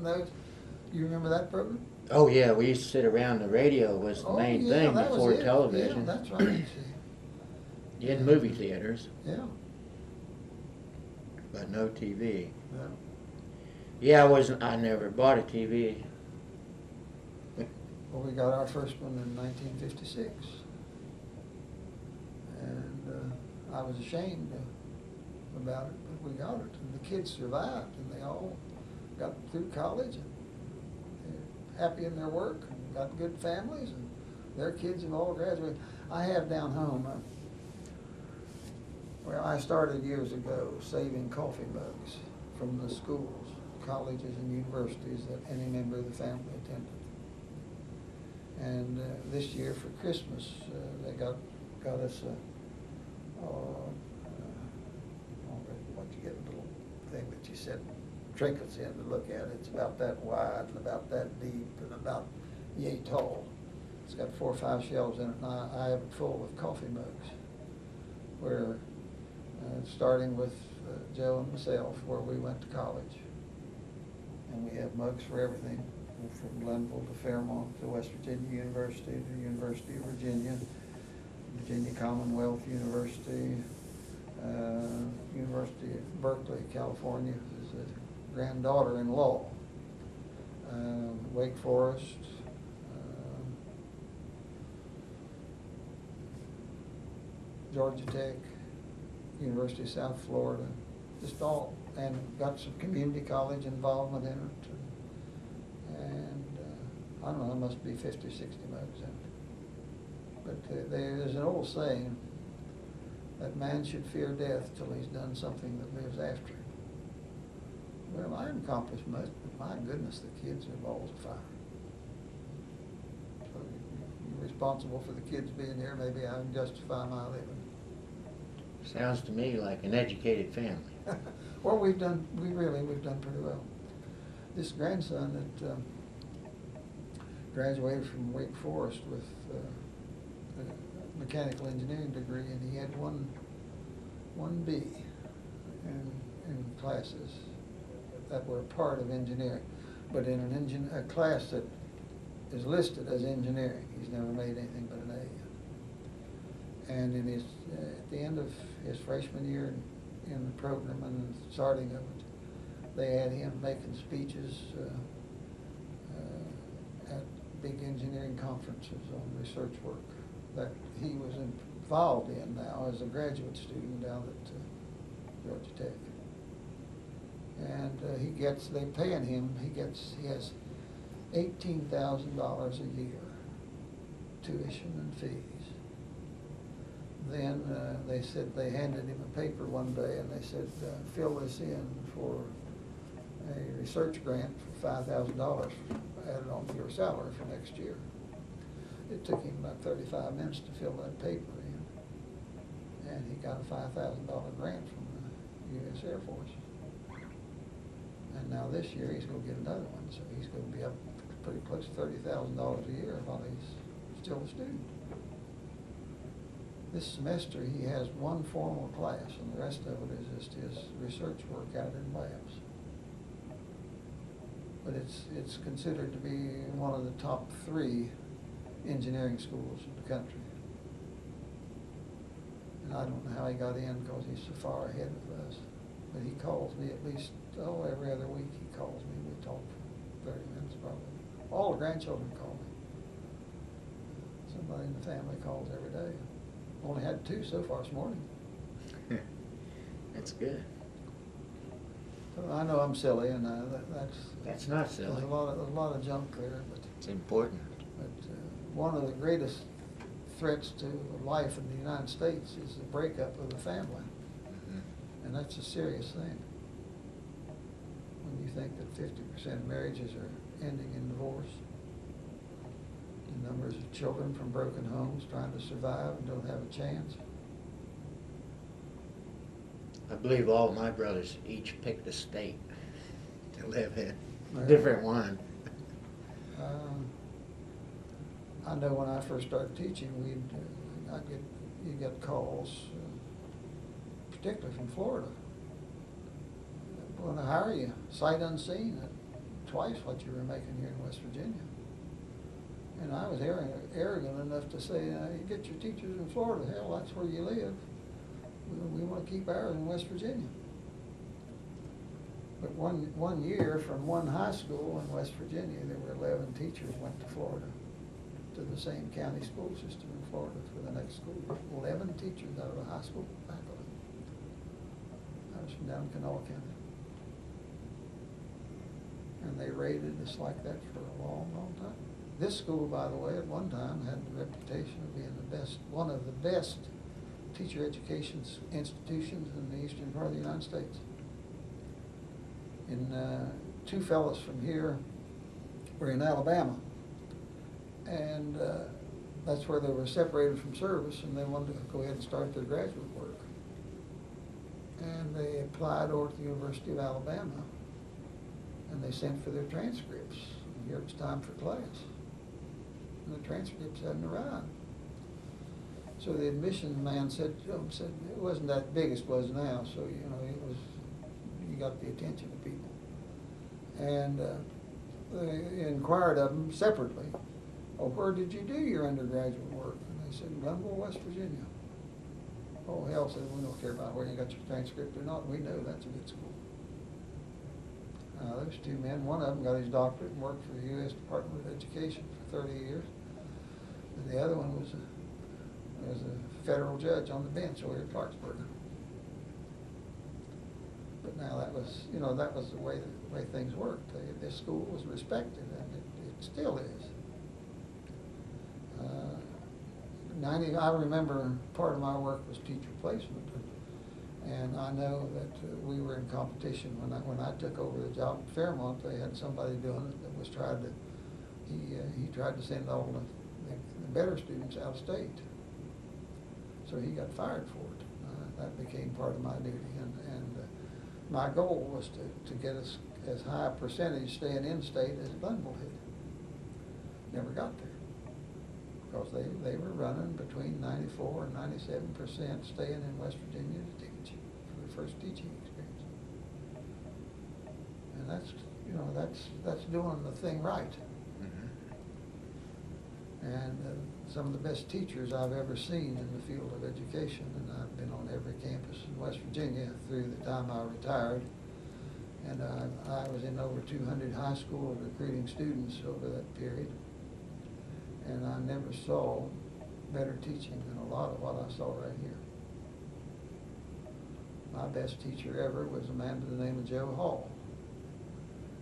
knows. You remember that program? Oh yeah, we used to sit around. The radio was the main thing before television. Yeah, that's right. See. In movie theaters, Yeah, but no TV. yeah. Yeah, I never bought a TV. Well, we got our first one in 1956. And I was ashamed about it, but we got it. And the kids survived, and they all got through college, and they're happy in their work, and got good families, and their kids have all graduated. I have down home, where I started years ago saving coffee mugs from the schools, colleges, and universities that any member of the family attended. And this year for Christmas, they got us what you get, a little thing that you set trinkets in to look at. It's about that wide and about that deep and about yay tall. It's got 4 or 5 shelves in it, and I have it full of coffee mugs. Where starting with Joe and myself, where we went to college, and we have mugs for everything. From Glenville to Fairmont to West Virginia University to University of Virginia, Virginia Commonwealth University, University of Berkeley, California, is a granddaughter-in-law, Wake Forest, Georgia Tech, University of South Florida, just all, and got some community college involvement in it. And I don't know, there must be 50 or 60 mugs in it. But there's an old saying that man should fear death till he's done something that lives after him. Well, I haven't accomplished much, but my goodness, the kids are balls of fire. So you're responsible for the kids being here. Maybe I can justify my living. Sounds to me like an educated family. Well, we've done pretty well. This grandson that graduated from Wake Forest with a mechanical engineering degree, and he had one B in classes that were part of engineering, but in a class that is listed as engineering. He's never made anything but an A. And in his at the end of his freshman year in the program and the starting of it, they had him making speeches at big engineering conferences on research work that he was involved in now as a graduate student down at Georgia Tech. And they paying him, he has $18,000 a year, tuition and fees. Then they said they handed him a paper one day and they said, fill this in for a research grant for $5,000 added on to your salary for next year. It took him about 35 minutes to fill that paper in, and he got a $5,000 grant from the U.S. Air Force. And now this year he's going to get another one, so he's going to be up pretty close to $30,000 a year while he's still a student. This semester he has one formal class, and the rest of it is just his research work out in labs. But it's considered to be one of the top 3 engineering schools in the country. And I don't know how he got in because he's so far ahead of us. But he calls me at least, every other week he calls me. We talk for 30 minutes probably. All the grandchildren call me. Somebody in the family calls every day. Only had 2 so far this morning. That's good. So I know I'm silly, and That's not silly. There's a lot of junk there, but It's important. one of the greatest threats to life in the United States is the breakup of the family, and that's a serious thing. When you think that 50% of marriages are ending in divorce, the numbers of children from broken homes trying to survive and don't have a chance. I believe all my brothers each picked a state to live in. Well, Different one. I know when I first started teaching, you get calls, particularly from Florida. They want to hire you, sight unseen, at twice what you were making here in West Virginia. And I was arrogant enough to say, you get your teachers in Florida, hell, that's where you live. we want to keep ours in West Virginia. But one year from one high school in West Virginia, there were 11 teachers went to Florida, to the same county school system in Florida for the next school year. 11 teachers out of the high school faculty. I was from down in Kanawha County. And they rated us like that for a long, long time. This school, by the way, at one time had the reputation of being the best, one of the best teacher education institutions in the eastern part of the United States. And two fellows from here were in Alabama, and that's where they were separated from service, and they wanted to go ahead and start their graduate work. And they applied over to the University of Alabama, and they sent for their transcripts. And here it's time for class, and the transcripts hadn't arrived. So the admissions man said it wasn't that big as it was now, so you got the attention of people. And they inquired of them separately, "Oh, where did you do your undergraduate work?" And they said, "Glenville, West Virginia." "Oh, hell," said, "we don't care about where you got your transcript or not. We know that's a good school." Those two men, one of them got his doctorate and worked for the U.S. Department of Education for 30 years. And the other one was a federal judge on the bench over at Clarksburg. But now that was the way things worked. This school was respected, and it still is. I remember part of my work was teacher placement, and I know that we were in competition when I took over the job at Fairmont. They had somebody doing it that was he tried to send all the better students out of state, so he got fired for it. That became part of my duty, and my goal was to get us as high a percentage staying in state as Glenville did. Never got there, because they were running between 94 and 97% staying in West Virginia to teach for the first teaching experience. And that's doing the thing right. Mm-hmm. And some of the best teachers I've ever seen in the field of education, and I've been on every campus in West Virginia through the time I retired. And I was in over 200 high school recruiting students over that period. And I never saw better teaching than a lot of what I saw right here. My best teacher ever was a man by the name of Joe Hall.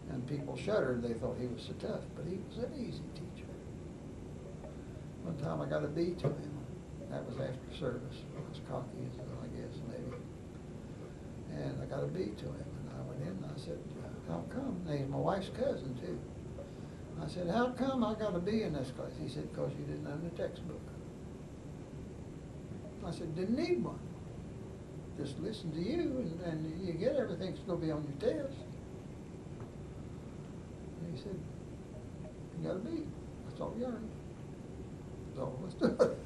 And people shuddered. They thought he was so tough, but he was an easy teacher. One time I got a B to him. That was after service. I was cocky, I guess, maybe. And I got a B to him. And I went in and I said, "How come?" And he's my wife's cousin, too. I said, "How come I got a B in this class?" He said, "Because you didn't own the textbook." I said, "Didn't need one. Just listen to you, and you get everything that's going to be on your test." And he said, "You got a B. That's all you earned. That's all let's do it."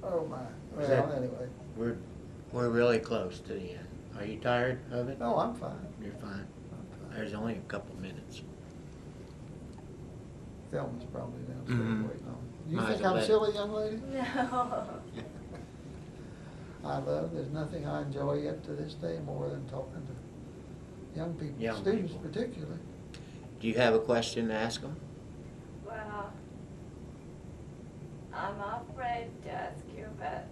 Oh my. Well, anyway. We're really close to the end. Are you tired of it? No, I'm fine. You're fine. I'm fine. There's only a couple minutes. Thelma's probably downstairs waiting on me. You Might think as well I'm let- silly, young lady? No. There's nothing I enjoy yet to this day more than talking to young people, students people. particularly. Do you have a question to ask them? Well, I'm afraid to ask you, but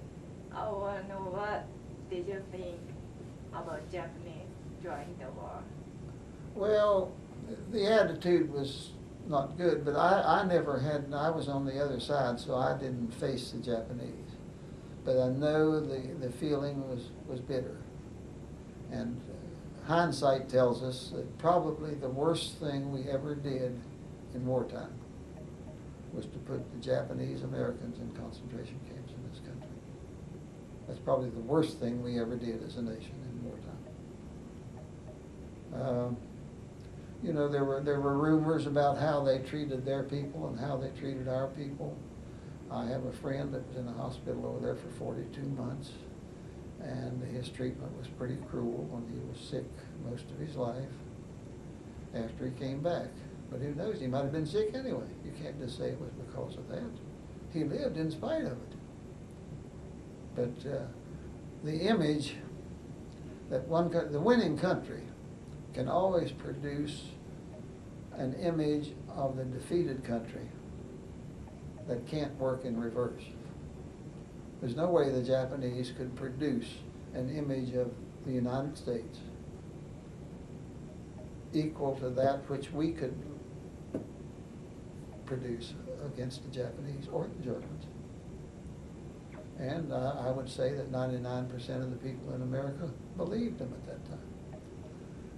I want to know, what did you think about Japanese during the war? Well, the attitude was not good, but I was on the other side, so I didn't face the Japanese. But I know the feeling was bitter. And hindsight tells us that probably the worst thing we ever did in wartime was to put the Japanese Americans in concentration camps in this country. That's probably the worst thing we ever did as a nation in wartime. There were rumors about how they treated their people and how they treated our people. I have a friend that was in a hospital over there for 42 months, and his treatment was pretty cruel when he was sick most of his life after he came back. But who knows, he might have been sick anyway. You can't just say it was because of that. He lived in spite of it. But the image that the winning country can always produce an image of the defeated country that can't work in reverse. There's no way the Japanese could produce an image of the United States equal to that which we could produce against the Japanese or the Germans. And I would say that 99% of the people in America believed them at that time.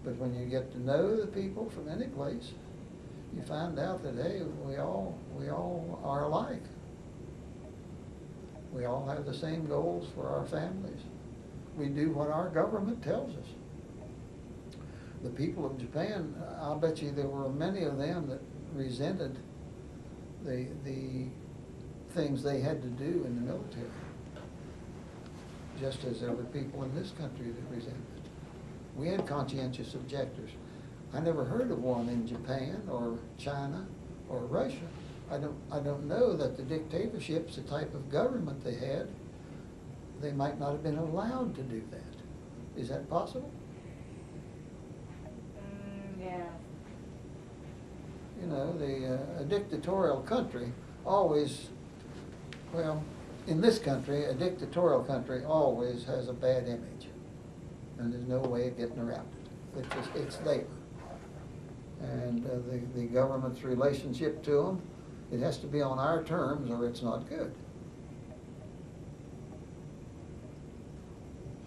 But when you get to know the people from any place, you find out that, hey, we all are alike. We all have the same goals for our families. We do what our government tells us. The people of Japan, I'll bet you there were many of them that resented the things they had to do in the military, just as there were people in this country that resented it. We had conscientious objectors. I never heard of one in Japan or China or Russia. I don't know that the dictatorships, the type of government they had, they might not have been allowed to do that. Is that possible? Yeah. You know, a dictatorial country always, well, in this country, a dictatorial country always has a bad image. And there's no way of getting around it. It's there. And the government's relationship to them, it has to be on our terms or it's not good.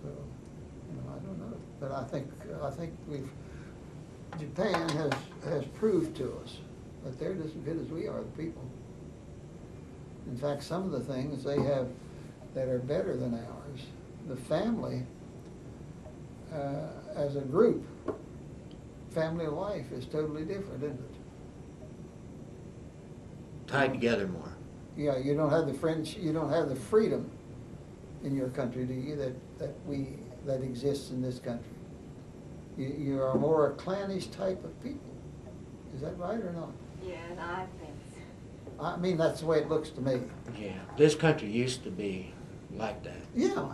So, you know, I don't know. But I think Japan has proved to us that they're just as good as we are, the people. In fact, some of the things they have that are better than ours, the family as a group, family life is totally different, isn't it? Tied together more. Yeah, you don't have you don't have the freedom in your country, do you, that exists in this country? You are more a clannish type of people. Is that right or not? Yeah, I think so. I mean, that's the way it looks to me. Yeah, this country used to be like that. Yeah,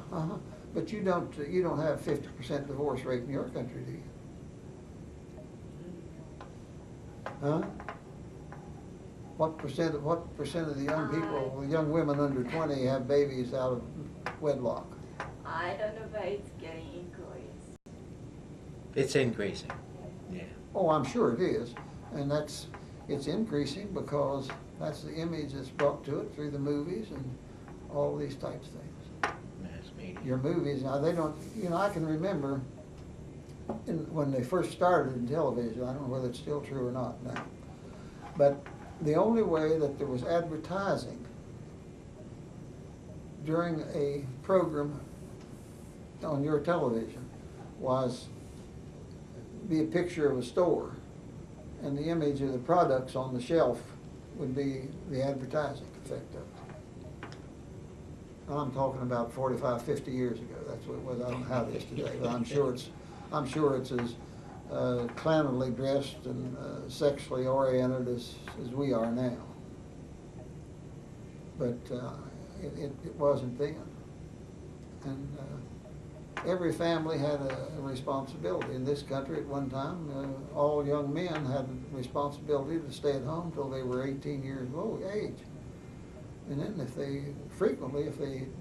but you don't have 50% divorce rate in your country, do you? Huh? What percent of the young people, the young women under 20 have babies out of wedlock? I don't know, but it's getting increased. It's increasing. Yeah. Oh, I'm sure it is, and it's increasing because that's the image that's brought to it through the movies and all these types of things. Mass media. Your movies, now they don't, you know, I can remember when they first started in television, I don't know whether it's still true or not now, but the only way that there was advertising during a program on your television was be a picture of a store, and the image of the products on the shelf would be the advertising effect of it. And I'm talking about 45, 50 years ago. That's what it was. I don't know how it is today, but I'm sure it's as clannily dressed and sexually oriented as we are now. But it wasn't then. And every family had a responsibility. In this country at one time, all young men had a responsibility to stay at home till they were 18 years of age. And then if they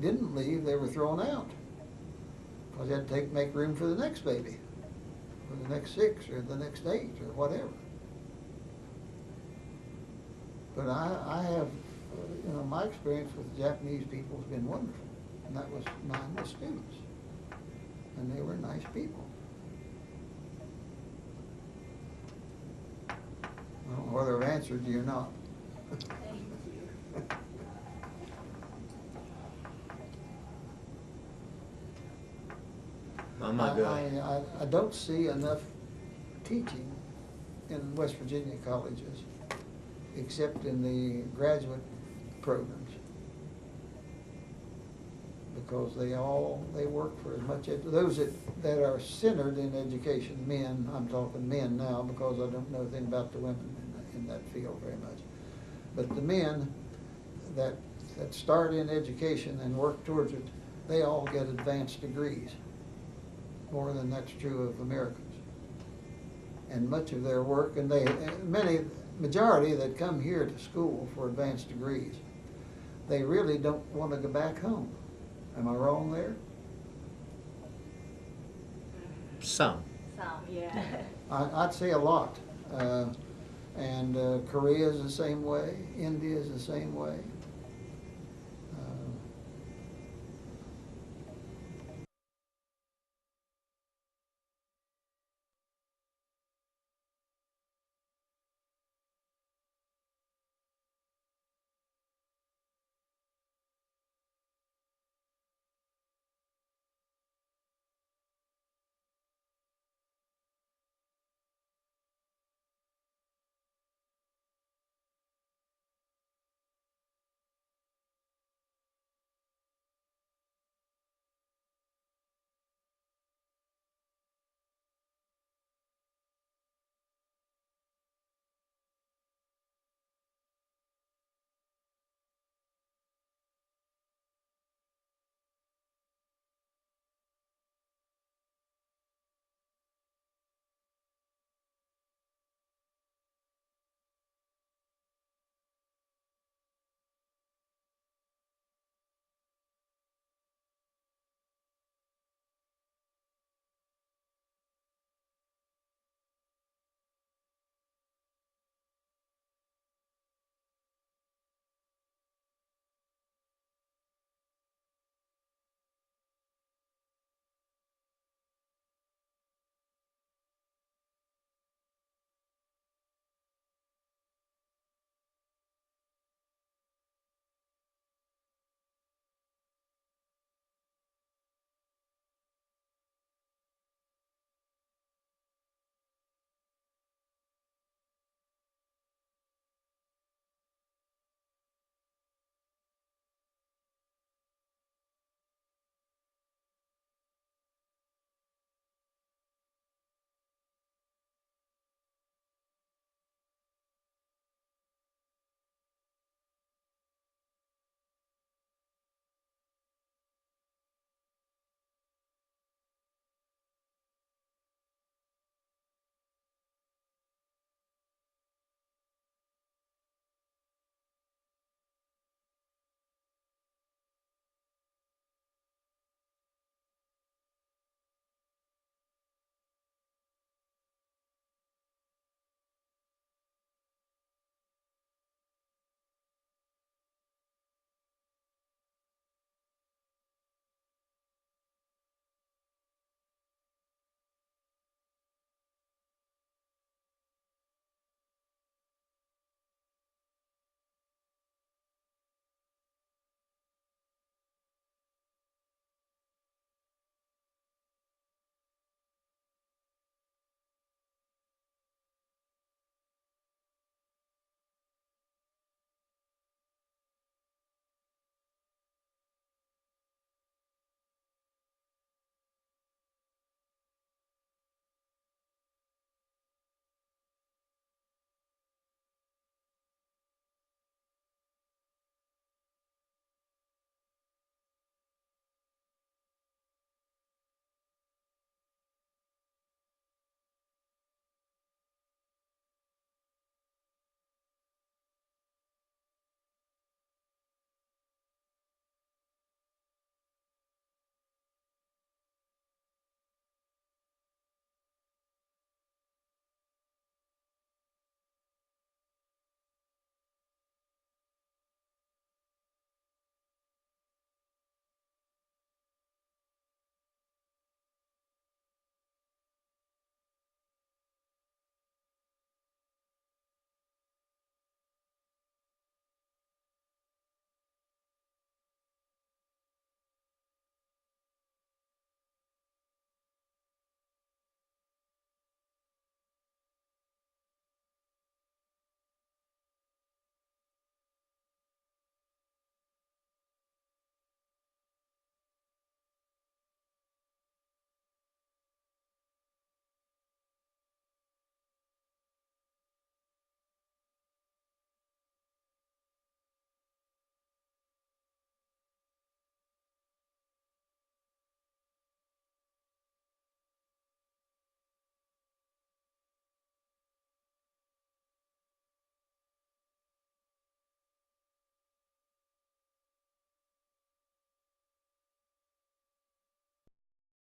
didn't leave, they were thrown out. Because they had to make room for the next baby, or the next 6, or the next 8, or whatever. But I have, you know, my experience with the Japanese people has been wonderful. And that was mine with students. And they were nice people. I don't know whether I've answered you or not. Thank you. I don't see enough teaching in West Virginia colleges, except in the graduate programs, because they work for as much those that are centered in education. Men, I'm talking men now because I don't know anything about the women in that field very much. But the men that start in education and work towards it, they all get advanced degrees. More than that's true of Americans. And much of their work, and majority that come here to school for advanced degrees, they really don't want to go back home. Am I wrong there? Some. Some, yeah. I'd say a lot. And Korea is the same way, India is the same way.